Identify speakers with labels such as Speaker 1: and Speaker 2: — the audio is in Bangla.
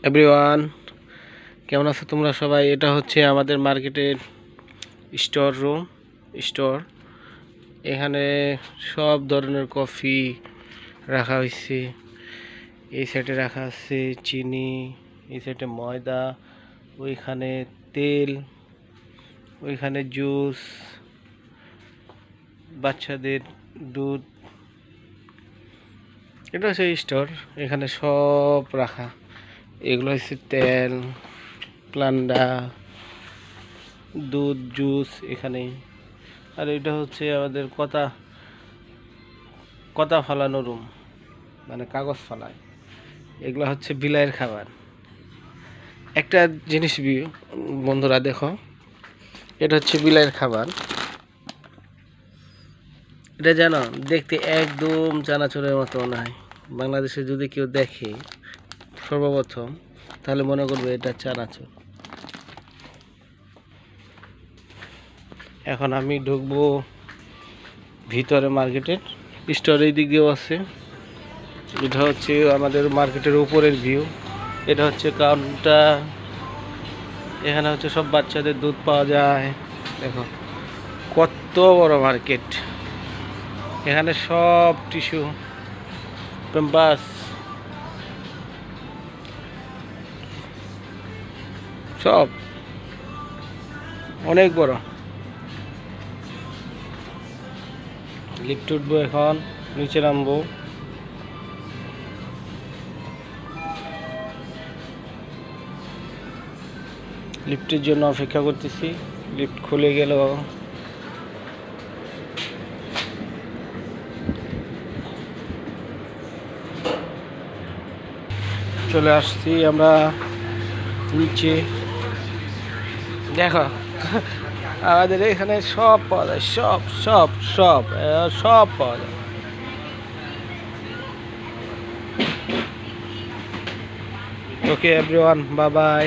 Speaker 1: এভরিওয়ান, কেমন আছো তোমরা সবাই? এটা হচ্ছে আমাদের মার্কেটের স্টোর। এখানে সব ধরনের কফি রাখা হয়েছে। এই সাইডে রাখা আছে চিনি, এই সাইডে ময়দা, ওইখানে তেল, ওইখানে জুস, বাচ্চাদের দুধ। এটা হচ্ছে স্টোর, এখানে সব রাখা। এগুলো হচ্ছে তেল, প্লান্ডা, দুধ, জুস এখানে। আর এটা হচ্ছে আমাদের কথা ফালানো রুম, মানে কাগজ ফালায়। এগুলো হচ্ছে বিলাইয়ের খাবার। একটা জিনিস বন্ধুরা দেখো, এটা হচ্ছে বিলাইয়ের খাবার। এটা জানো, দেখতে একদম চানাচুরের মতো মনে হয়। বাংলাদেশে যদি কেউ দেখে সর্বপ্রথম, তাহলে মনে করবে এটা চানাচুর। এখন আমি ঢুকবো ভিতরে মার্কেটের। স্টোর এই দিক দিয়েও আছে। এটা হচ্ছে আমাদের মার্কেটের উপরের ভিউ। এটা হচ্ছে কাউন্টার। এখানে হচ্ছে সব বাচ্চাদের দুধ পাওয়া যায়। দেখো কত বড় মার্কেট। এখানে সব টিস্যু, প্যাম্পাস, সব অনেক বড়। লিফট উঠবো, এখন নিচে নামবো। লিফটের জন্য অপেক্ষা করতেছি। লিফট খুলে গেল। চলে আসছি আমরা নিচে। দেখো আমাদের এখানে সব পাওয়া যায়, সব সব সব সব পাওয়া যায়। ওকে এভরিওয়ান, বাই বাই।